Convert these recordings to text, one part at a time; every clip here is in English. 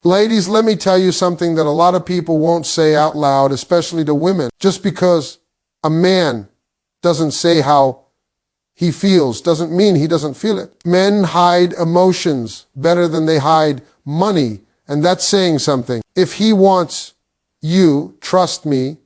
Ladies, let me tell you something that a lot of people won't say out loud, especially to women. Just because a man doesn't say how he feels doesn't mean he doesn't feel it. Men hide emotions better than they hide money, and that's saying something. If he wants you, trust me,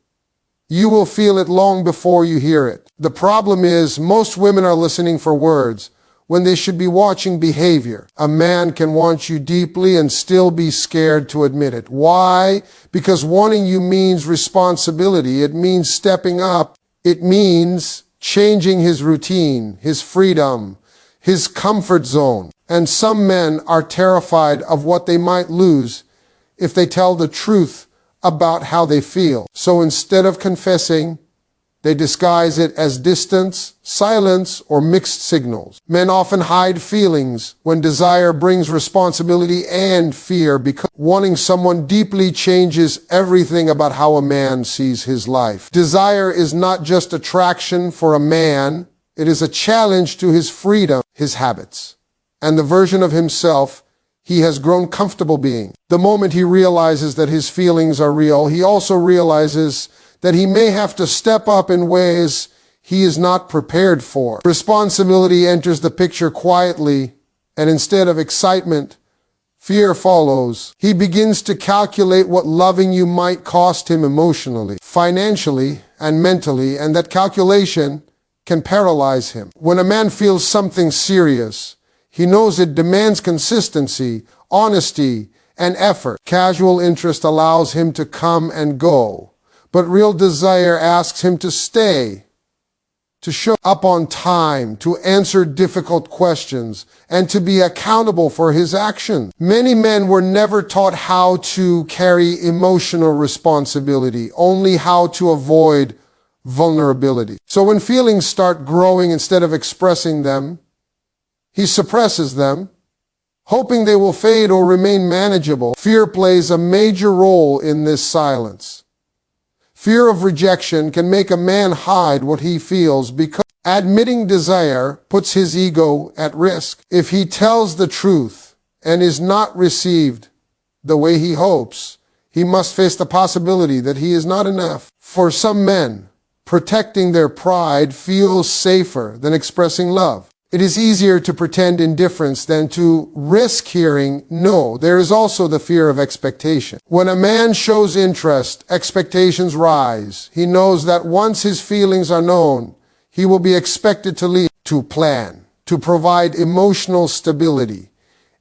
you will feel it long before you hear it. The problem is most women are listening for words when they should be watching behavior. A man can want you deeply and still be scared to admit it. Why? Because wanting you means responsibility. It means stepping up. It means changing his routine, his freedom, his comfort zone. And some men are terrified of what they might lose if they tell the truth about how they feel. So instead of confessing, they disguise it as distance, silence, or mixed signals. Men often hide feelings when desire brings responsibility and fear, because wanting someone deeply changes everything about how a man sees his life. Desire is not just attraction for a man, it is a challenge to his freedom, his habits, and the version of himself he has grown comfortable being. The moment he realizes that his feelings are real, he also realizes that he may have to step up in ways he is not prepared for. Responsibility enters the picture quietly, and instead of excitement, fear follows. He begins to calculate what loving you might cost him emotionally, financially, and mentally, and that calculation can paralyze him. When a man feels something serious, he knows it demands consistency, honesty, and effort. Casual interest allows him to come and go, but real desire asks him to stay, to show up on time, to answer difficult questions, and to be accountable for his actions. Many men were never taught how to carry emotional responsibility, only how to avoid vulnerability. So when feelings start growing instead of expressing them, he suppresses them, hoping they will fade or remain manageable. Fear plays a major role in this silence. Fear of rejection can make a man hide what he feels, because admitting desire puts his ego at risk. If he tells the truth and is not received the way he hopes, he must face the possibility that he is not enough. For some men, protecting their pride feels safer than expressing love. It is easier to pretend indifference than to risk hearing no. There is also the fear of expectation. When a man shows interest, expectations rise. He knows that once his feelings are known, he will be expected to lead, to plan, to provide emotional stability,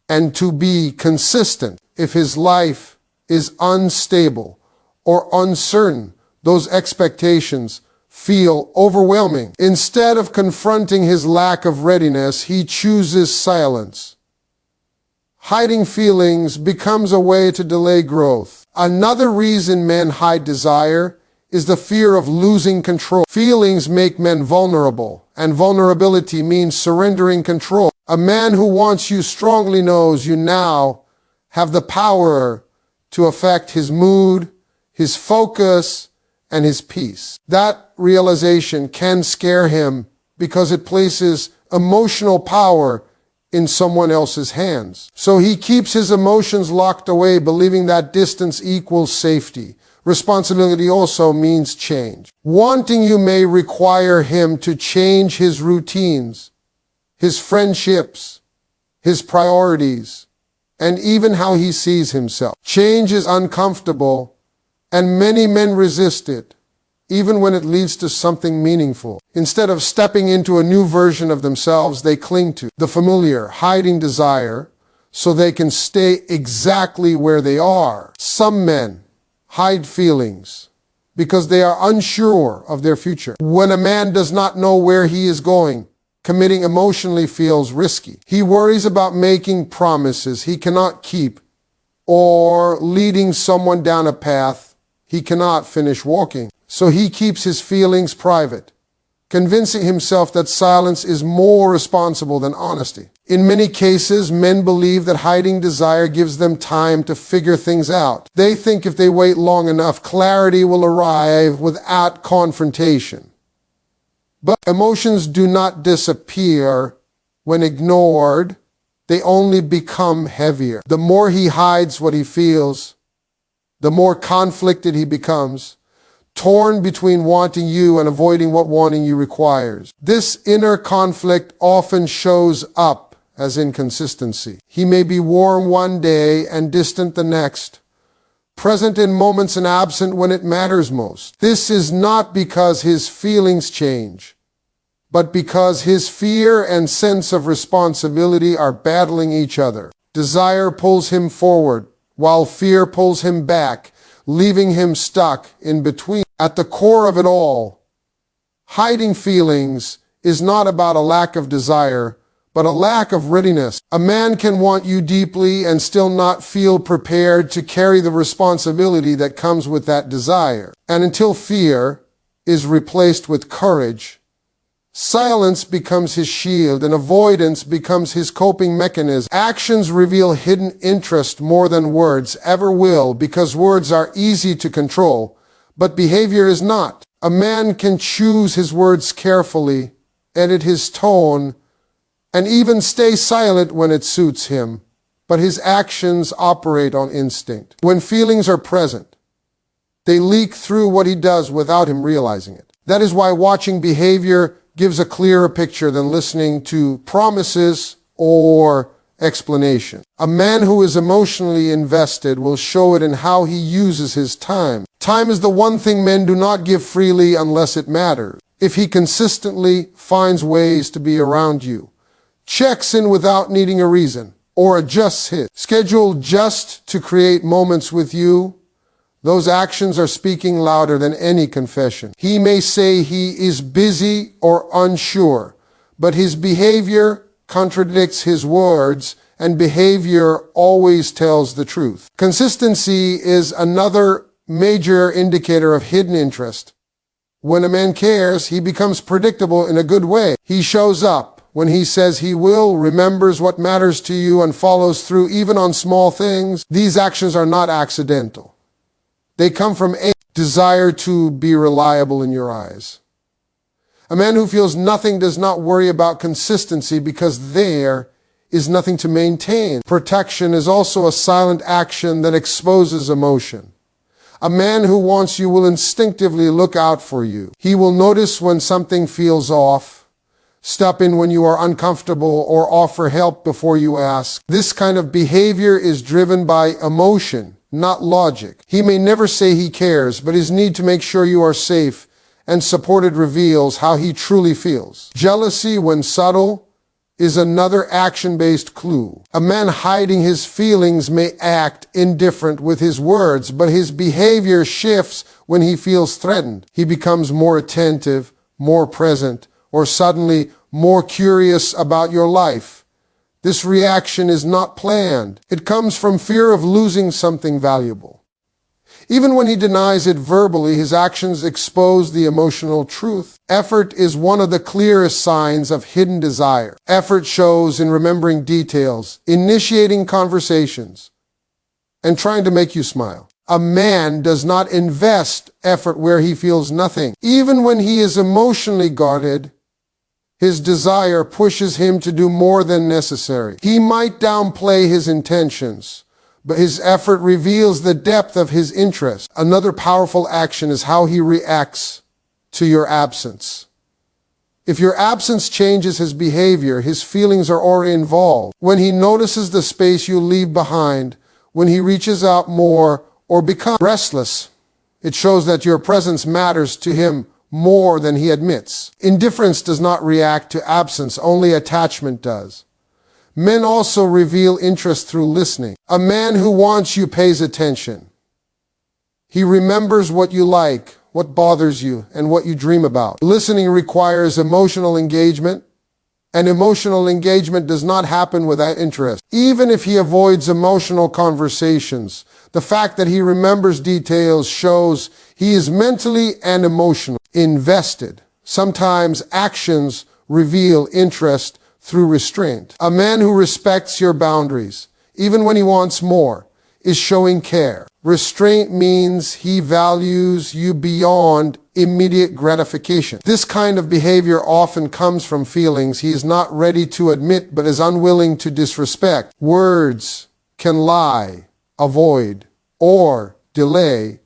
and to be consistent. If his life is unstable or uncertain, those expectations feel overwhelming. Instead of confronting his lack of readiness, he chooses silence. Hiding feelings becomes a way to delay growth. Another reason men hide desire is the fear of losing control. Feelings make men vulnerable, and vulnerability means surrendering control. A man who wants you strongly knows you now have the power to affect his mood, his focus, and his peace. That realization can scare him because it places emotional power in someone else's hands. So he keeps his emotions locked away, believing that distance equals safety. Responsibility also means change. Wanting you may require him to change his routines, his friendships, his priorities, and even how he sees himself. Change is uncomfortable, and many men resist it, even when it leads to something meaningful. Instead of stepping into a new version of themselves, they cling to the familiar, hiding desire so they can stay exactly where they are. Some men hide feelings because they are unsure of their future. When a man does not know where he is going, committing emotionally feels risky. He worries about making promises he cannot keep or leading someone down a path he cannot finish walking. So he keeps his feelings private, convincing himself that silence is more responsible than honesty. In many cases, men believe that hiding desire gives them time to figure things out. They think if they wait long enough, clarity will arrive without confrontation. But emotions do not disappear when ignored. they only become heavier. The more he hides what he feels, the more conflicted he becomes, torn between wanting you and avoiding what wanting you requires. This inner conflict often shows up as inconsistency. He may be warm one day and distant the next, present in moments and absent when it matters most. This is not because his feelings change, but because his fear and sense of responsibility are battling each other. Desire pulls him forward, while fear pulls him back, leaving him stuck in between. At the core of it all, hiding feelings is not about a lack of desire, but a lack of readiness. A man can want you deeply and still not feel prepared to carry the responsibility that comes with that desire. And until fear is replaced with courage, silence becomes his shield and avoidance becomes his coping mechanism. Actions reveal hidden interest more than words ever will, because words are easy to control, but behavior is not. A man can choose his words carefully, edit his tone, and even stay silent when it suits him, but his actions operate on instinct. When feelings are present, they leak through what he does without him realizing it. That is why watching behavior gives a clearer picture than listening to promises or explanation. A man who is emotionally invested will show it in how he uses his time. Time is the one thing men do not give freely unless it matters. If he consistently finds ways to be around you, checks in without needing a reason, or adjusts his schedule just to create moments with you, those actions are speaking louder than any confession. He may say he is busy or unsure, but his behavior contradicts his words, and behavior always tells the truth. Consistency is another major indicator of hidden interest. When a man cares, he becomes predictable in a good way. He shows up when he says he will, remembers what matters to you, and follows through even on small things. These actions are not accidental. They come from a desire to be reliable in your eyes. A man who feels nothing does not worry about consistency because there is nothing to maintain. Protection is also a silent action that exposes emotion. A man who wants you will instinctively look out for you. He will notice when something feels off, step in when you are uncomfortable, or offer help before you ask. This kind of behavior is driven by emotion, not logic. He may never say he cares, but his need to make sure you are safe and supported reveals how he truly feels. Jealousy, when subtle, is another action-based clue. A man hiding his feelings may act indifferent with his words, but his behavior shifts when he feels threatened. He becomes more attentive, more present, or suddenly more curious about your life. This reaction is not planned. It comes from fear of losing something valuable. Even when he denies it verbally, his actions expose the emotional truth. Effort is one of the clearest signs of hidden desire. Effort shows in remembering details, initiating conversations, and trying to make you smile. A man does not invest effort where he feels nothing. Even when he is emotionally guarded, his desire pushes him to do more than necessary. He might downplay his intentions, but his effort reveals the depth of his interest. Another powerful action is how he reacts to your absence. If your absence changes his behavior, his feelings are already involved. When he notices the space you leave behind, when he reaches out more or becomes restless, it shows that your presence matters to him more than he admits. Indifference does not react to absence, only attachment does. Men also reveal interest through listening. A man who wants you pays attention. He remembers what you like, what bothers you, and what you dream about. Listening requires emotional engagement, and emotional engagement does not happen without interest. Even if he avoids emotional conversations, the fact that he remembers details shows he is mentally and emotionally invested. Sometimes actions reveal interest through restraint. A man who respects your boundaries, even when he wants more, is showing care. Restraint means he values you beyond immediate gratification. This kind of behavior often comes from feelings he is not ready to admit but is unwilling to disrespect. Words can lie, avoid, or delay,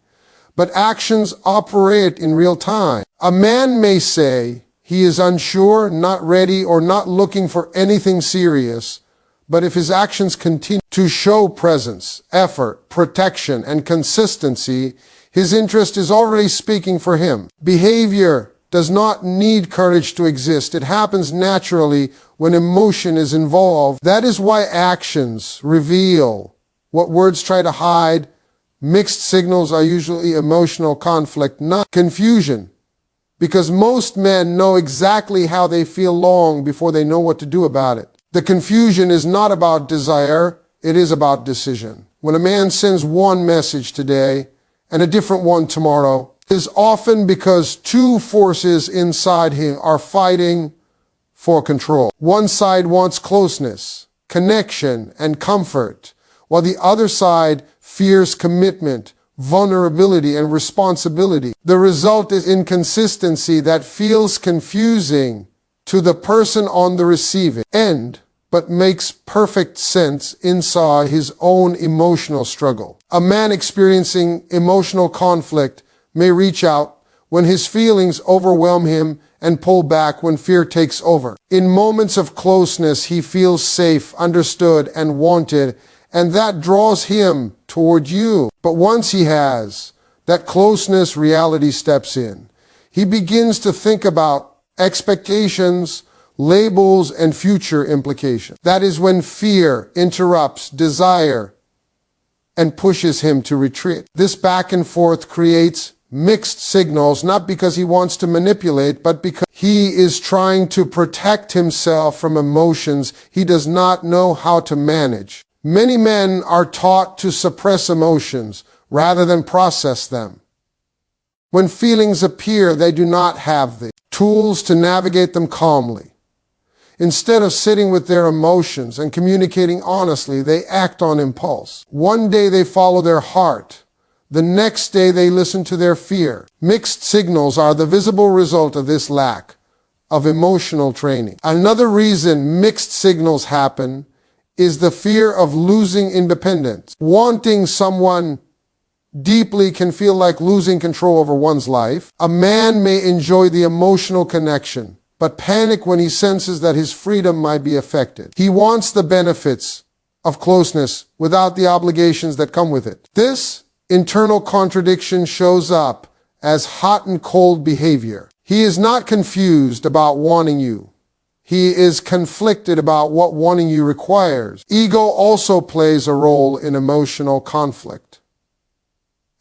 but actions operate in real time. A man may say he is unsure, not ready, or not looking for anything serious, but if his actions continue to show presence, effort, protection, and consistency, his interest is already speaking for him. Behavior does not need courage to exist. It happens naturally when emotion is involved. That is why actions reveal what words try to hide. Mixed signals are usually emotional conflict, not confusion, because most men know exactly how they feel long before they know what to do about it. The confusion is not about desire, it is about decision. When a man sends one message today and a different one tomorrow, it is often because two forces inside him are fighting for control. One side wants closeness, connection, and comfort, while the other side fears commitment, vulnerability, and responsibility. The result is inconsistency that feels confusing to the person on the receiving end, but makes perfect sense inside his own emotional struggle. A man experiencing emotional conflict may reach out when his feelings overwhelm him and pull back when fear takes over. In moments of closeness, he feels safe, understood, and wanted, and that draws him toward you. But once he has that closeness, reality steps in. He begins to think about expectations, labels, and future implications. That is when fear interrupts desire and pushes him to retreat. This back and forth creates mixed signals, not because he wants to manipulate, but because he is trying to protect himself from emotions he does not know how to manage. Many men are taught to suppress emotions rather than process them. When feelings appear, they do not have the tools to navigate them calmly. Instead of sitting with their emotions and communicating honestly, they act on impulse. One day they follow their heart. The next day they listen to their fear. Mixed signals are the visible result of this lack of emotional training. Another reason mixed signals happen is the fear of losing independence. Wanting someone deeply can feel like losing control over one's life. A man may enjoy the emotional connection, but panic when he senses that his freedom might be affected. He wants the benefits of closeness without the obligations that come with it. This internal contradiction shows up as hot and cold behavior. He is not confused about wanting you. He is conflicted about what wanting you requires. Ego also plays a role in emotional conflict.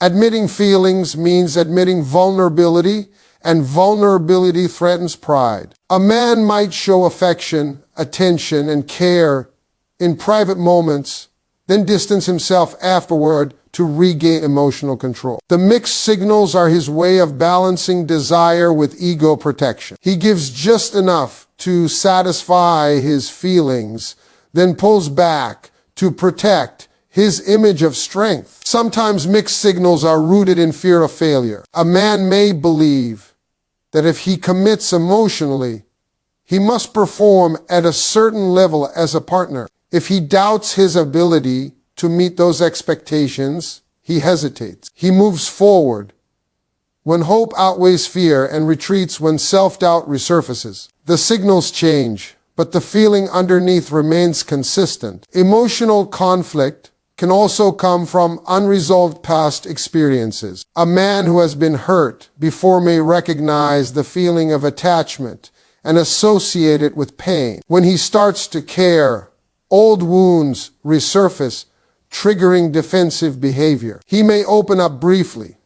Admitting feelings means admitting vulnerability, and vulnerability threatens pride. A man might show affection, attention, and care in private moments, then distance himself afterward to regain emotional control. The mixed signals are his way of balancing desire with ego protection. He gives just enough to satisfy his feelings, then pulls back to protect his image of strength. Sometimes mixed signals are rooted in fear of failure. A man may believe that if he commits emotionally, he must perform at a certain level as a partner. If he doubts his ability to meet those expectations, he hesitates. He moves forward when hope outweighs fear and retreats when self-doubt resurfaces. The signals change, but the feeling underneath remains consistent. Emotional conflict can also come from unresolved past experiences. A man who has been hurt before may recognize the feeling of attachment and associate it with pain. When he starts to care, old wounds resurface, triggering defensive behavior. He may open up briefly,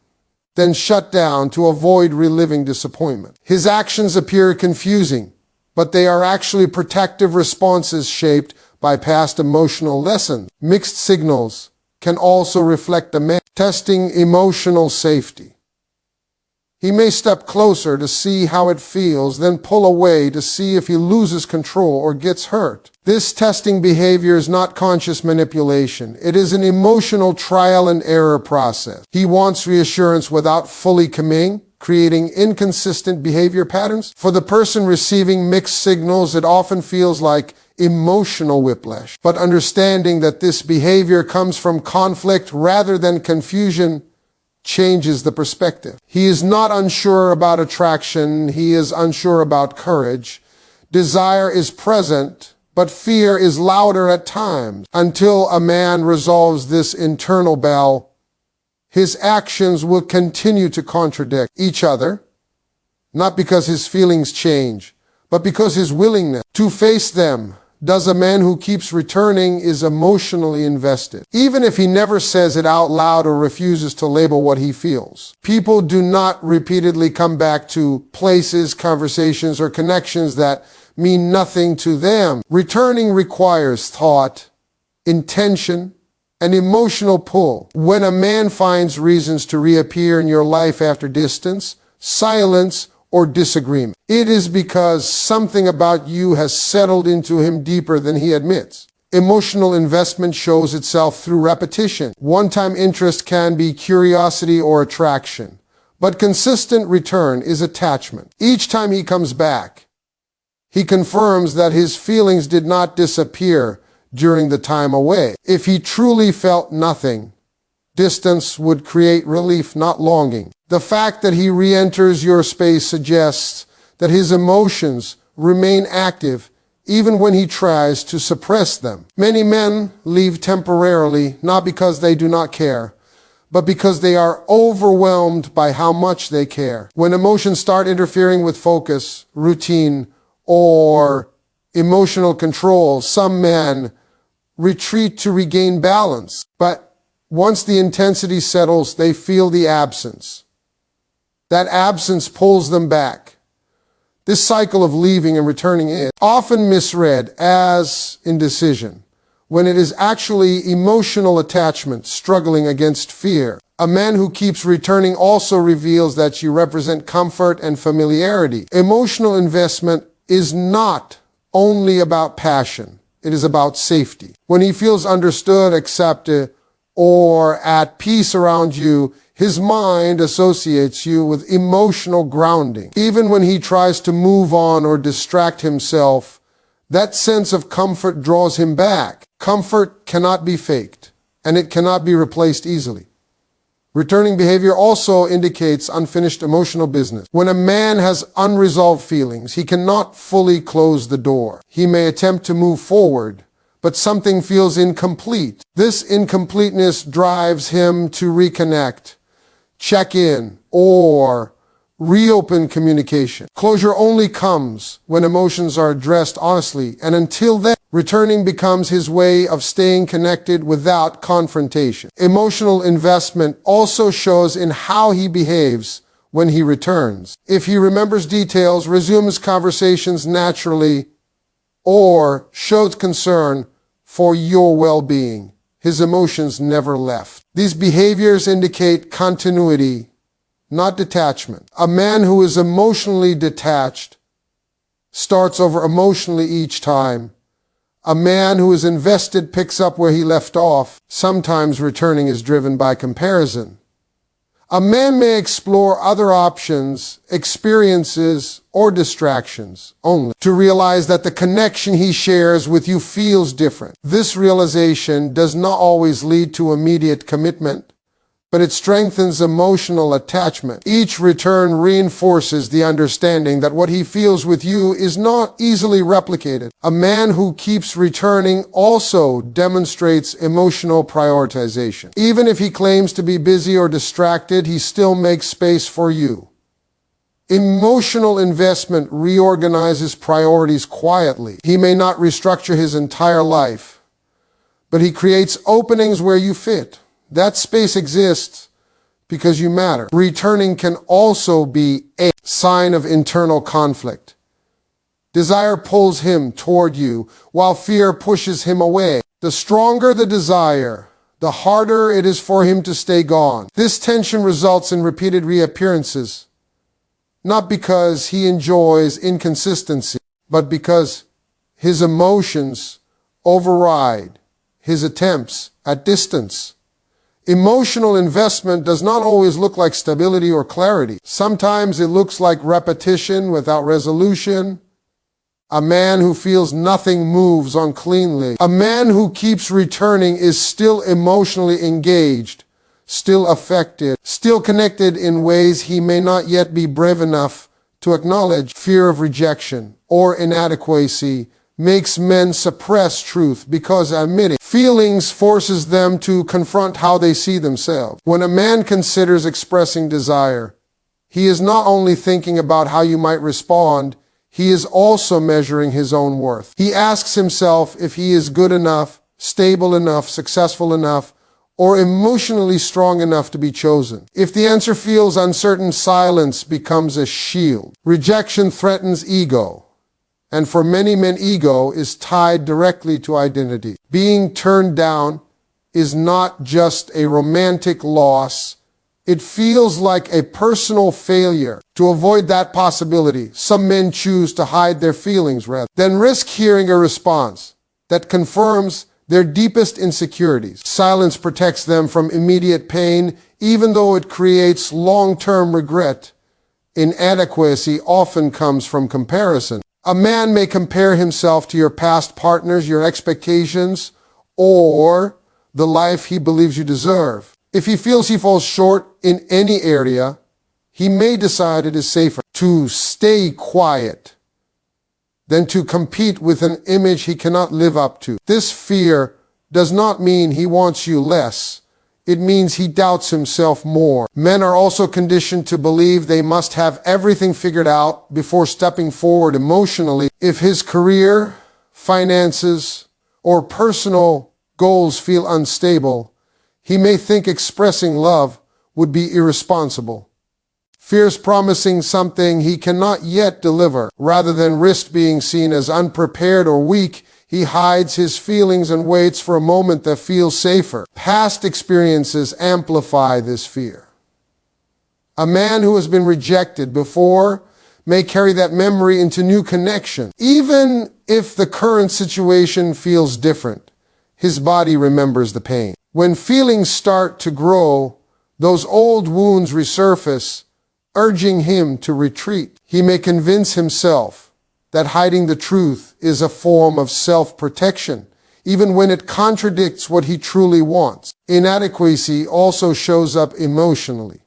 then shut down to avoid reliving disappointment. His actions appear confusing, but they are actually protective responses shaped by past emotional lessons. Mixed signals can also reflect a man testing emotional safety. He may step closer to see how it feels, then pull away to see if he loses control or gets hurt. This testing behavior is not conscious manipulation. It is an emotional trial and error process. He wants reassurance without fully committing, creating inconsistent behavior patterns. For the person receiving mixed signals, it often feels like emotional whiplash. But understanding that this behavior comes from conflict rather than confusion changes the perspective. He is not unsure about attraction. He is unsure about courage. Desire is present, but fear is louder at times. Until a man resolves this internal battle, his actions will continue to contradict each other, not because his feelings change, but because his willingness to face them does. A man who keeps returning is emotionally invested, even if he never says it out loud or refuses to label what he feels. People do not repeatedly come back to places, conversations, or connections that mean nothing to them. Returning requires thought, intention, an emotional pull. When a man finds reasons to reappear in your life after distance, silence, or disagreement, it is because something about you has settled into him deeper than he admits. Emotional investment shows itself through repetition. One-time interest can be curiosity or attraction, but consistent return is attachment. Each time he comes back, he confirms that his feelings did not disappear during the time away. If he truly felt nothing, distance would create relief, not longing. The fact that he re-enters your space suggests that his emotions remain active even when he tries to suppress them. Many men leave temporarily, not because they do not care, but because they are overwhelmed by how much they care. When emotions start interfering with focus, routine, or emotional control, some men retreat to regain balance. But once the intensity settles, they feel the absence. That absence pulls them back. This cycle of leaving and returning is often misread as indecision, when it is actually emotional attachment struggling against fear. A man who keeps returning also reveals that you represent comfort and familiarity. Emotional investment is not only about passion. It is about safety. When he feels understood, accepted, or at peace around you, his mind associates you with emotional grounding. Even when he tries to move on or distract himself, that sense of comfort draws him back. Comfort cannot be faked, and it cannot be replaced easily. Returning behavior also indicates unfinished emotional business. When a man has unresolved feelings, he cannot fully close the door. He may attempt to move forward, but something feels incomplete. This incompleteness drives him to reconnect, check in, or reopen communication. Closure only comes when emotions are addressed honestly, and until then, returning becomes his way of staying connected without confrontation. Emotional investment also shows in how he behaves when he returns. If he remembers details, resumes conversations naturally, or shows concern for your well-being, his emotions never left. These behaviors indicate continuity, not detachment. A man who is emotionally detached starts over emotionally each time. A man who is invested picks up where he left off. Sometimes returning is driven by comparison. A man may explore other options, experiences, or distractions only to realize that the connection he shares with you feels different. This realization does not always lead to immediate commitment, but it strengthens emotional attachment. Each return reinforces the understanding that what he feels with you is not easily replicated. A man who keeps returning also demonstrates emotional prioritization. Even if he claims to be busy or distracted, he still makes space for you. Emotional investment reorganizes priorities quietly. He may not restructure his entire life, but he creates openings where you fit. That space exists because you matter. Returning can also be a sign of internal conflict. Desire pulls him toward you, while fear pushes him away. The stronger the desire, the harder it is for him to stay gone. This tension results in repeated reappearances, not because he enjoys inconsistency, but because his emotions override his attempts at distance. Emotional investment does not always look like stability or clarity. Sometimes it looks like repetition without resolution. A man who feels nothing moves on cleanly. A man who keeps returning is still emotionally engaged, still affected, still connected in ways he may not yet be brave enough to acknowledge. Fear of rejection or inadequacy makes men suppress truth because admitting feelings forces them to confront how they see themselves. When a man considers expressing desire, he is not only thinking about how you might respond, he is also measuring his own worth. He asks himself if he is good enough, stable enough, successful enough, or emotionally strong enough to be chosen. If the answer feels uncertain, silence becomes a shield. Rejection threatens ego. And for many men, ego is tied directly to identity. Being turned down is not just a romantic loss. It feels like a personal failure. To avoid that possibility, some men choose to hide their feelings rather than risk hearing a response that confirms their deepest insecurities. Silence protects them from immediate pain, even though it creates long-term regret. Inadequacy often comes from comparison. A man may compare himself to your past partners, your expectations, or the life he believes you deserve. If he feels he falls short in any area, he may decide it is safer to stay quiet than to compete with an image he cannot live up to. This fear does not mean he wants you less. It means he doubts himself more. Men are also conditioned to believe they must have everything figured out before stepping forward emotionally. If his career, finances, or personal goals feel unstable, he may think expressing love would be irresponsible. Fears promising something he cannot yet deliver. Rather than risk being seen as unprepared or weak, he hides his feelings and waits for a moment that feels safer. Past experiences amplify this fear. A man who has been rejected before may carry that memory into new connection. Even if the current situation feels different, his body remembers the pain. When feelings start to grow, those old wounds resurface, urging him to retreat. He may convince himself that hiding the truth is a form of self-protection, even when it contradicts what he truly wants. Inadequacy also shows up emotionally.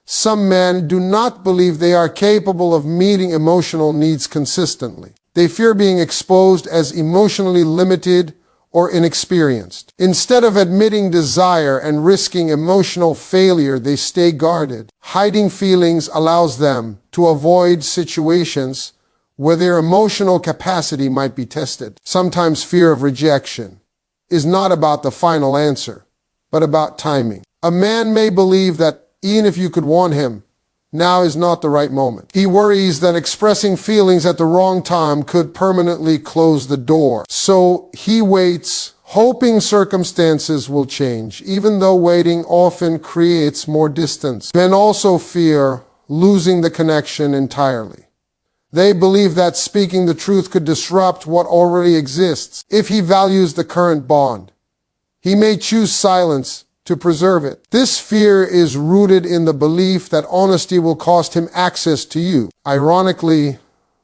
Some men do not believe they are capable of meeting emotional needs consistently. They fear being exposed as emotionally limited or inexperienced. Instead of admitting desire and risking emotional failure, they stay guarded. Hiding feelings allows them to avoid situations where their emotional capacity might be tested. Sometimes fear of rejection is not about the final answer, but about timing. A man may believe that even if you could want him, now is not the right moment. He worries that expressing feelings at the wrong time could permanently close the door. So he waits, hoping circumstances will change, even though waiting often creates more distance. Men also fear losing the connection entirely. They believe that speaking the truth could disrupt what already exists. If he values the current bond, he may choose silence to preserve it. This fear is rooted in the belief that honesty will cost him access to you. Ironically,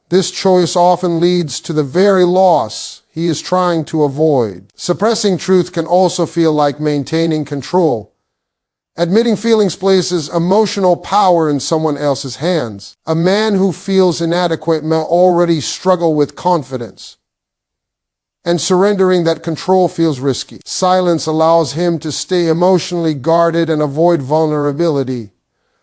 this choice often leads to the very loss he is trying to avoid. Suppressing truth can also feel like maintaining control. Admitting feelings places emotional power in someone else's hands. A man who feels inadequate may already struggle with confidence, and surrendering that control feels risky. Silence allows him to stay emotionally guarded and avoid vulnerability.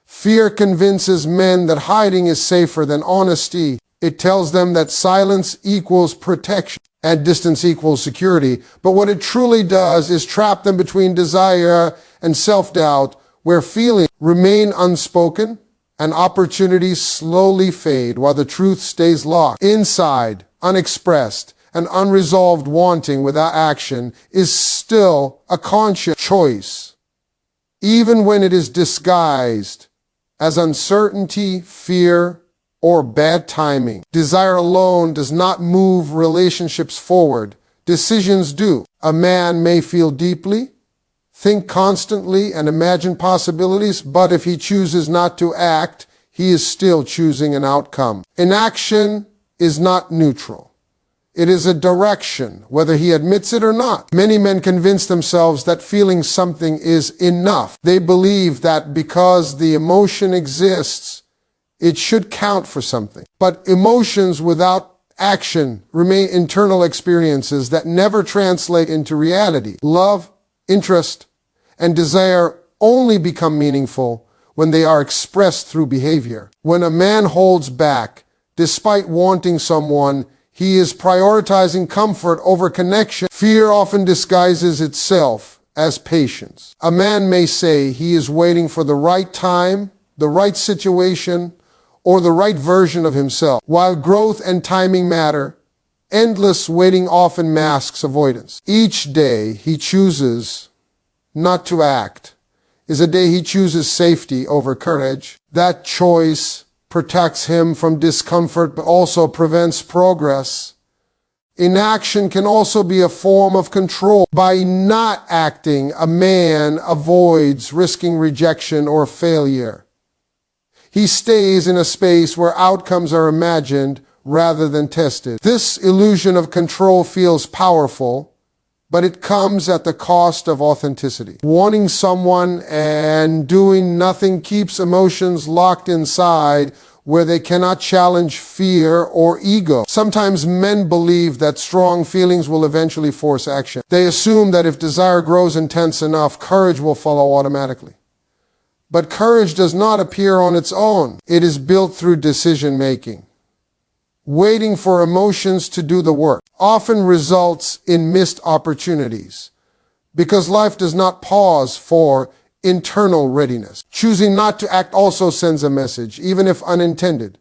Fear convinces men that hiding is safer than honesty. It tells them that silence equals protection and distance equals security. But what it truly does is trap them between desire and self-doubt, where feelings remain unspoken and opportunities slowly fade while the truth stays locked inside, unexpressed. An unresolved wanting without action is still a conscious choice, even when it is disguised as uncertainty, fear, or bad timing. Desire alone does not move relationships forward. Decisions do. A man may feel deeply, think constantly, and imagine possibilities, but if he chooses not to act, he is still choosing an outcome. Inaction is not neutral. It is a direction, whether he admits it or not. Many men convince themselves that feeling something is enough. They believe that because the emotion exists, it should count for something. But emotions without action remain internal experiences that never translate into reality. Love, interest, and desire only become meaningful when they are expressed through behavior. When a man holds back, despite wanting someone, he is prioritizing comfort over connection. Fear often disguises itself as patience. A man may say he is waiting for the right time, the right situation, or the right version of himself. While growth and timing matter, endless waiting often masks avoidance. Each day he chooses not to act is a day he chooses safety over courage. That choice protects him from discomfort but also prevents progress. Inaction can also be a form of control. By not acting, a man avoids risking rejection or failure. He stays in a space where outcomes are imagined rather than tested. This illusion of control feels powerful, but it comes at the cost of authenticity. Wanting someone and doing nothing keeps emotions locked inside where they cannot challenge fear or ego. Sometimes men believe that strong feelings will eventually force action. They assume that if desire grows intense enough, courage will follow automatically. But courage does not appear on its own. It is built through decision-making. Waiting for emotions to do the work often results in missed opportunities because life does not pause for internal readiness. Choosing not to act also sends a message, even if unintended.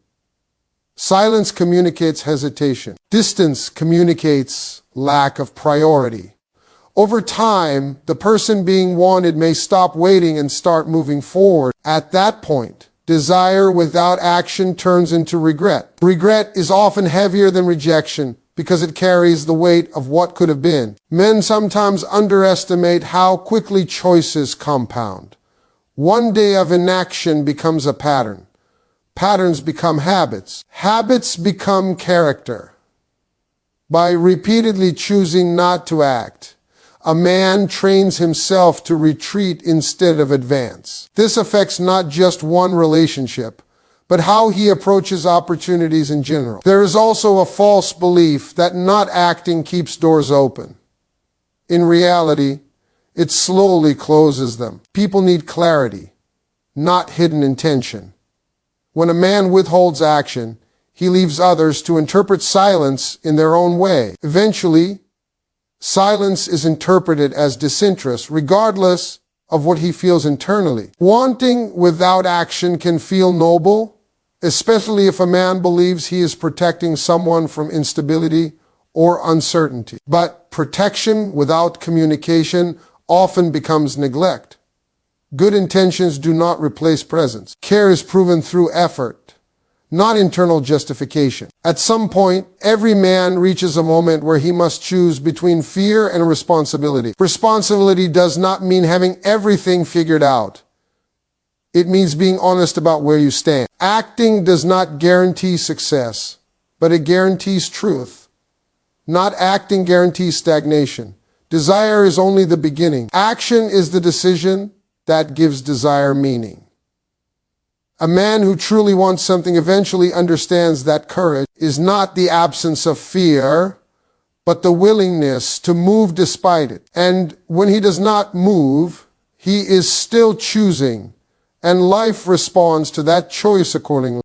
Silence communicates hesitation. Distance communicates lack of priority. Over time, the person being wanted may stop waiting and start moving forward. At that point, desire without action turns into regret. Regret is often heavier than rejection because it carries the weight of what could have been. Men sometimes underestimate how quickly choices compound. One day of inaction becomes a pattern. Patterns become habits. Habits become character. By repeatedly choosing not to act, a man trains himself to retreat instead of advance. This affects not just one relationship, but how he approaches opportunities in general. There is also a false belief that not acting keeps doors open. In reality, it slowly closes them. People need clarity, not hidden intention. When a man withholds action, he leaves others to interpret silence in their own way. Eventually, silence is interpreted as disinterest, regardless of what he feels internally. Wanting without action can feel noble, especially if a man believes he is protecting someone from instability or uncertainty. But protection without communication often becomes neglect. Good intentions do not replace presence. Care is proven through effort, not internal justification. At some point, every man reaches a moment where he must choose between fear and responsibility. Responsibility does not mean having everything figured out. It means being honest about where you stand. Acting does not guarantee success, but it guarantees truth. Not acting guarantees stagnation. Desire is only the beginning. Action is the decision that gives desire meaning. A man who truly wants something eventually understands that courage is not the absence of fear, but the willingness to move despite it. And when he does not move, he is still choosing, and life responds to that choice accordingly.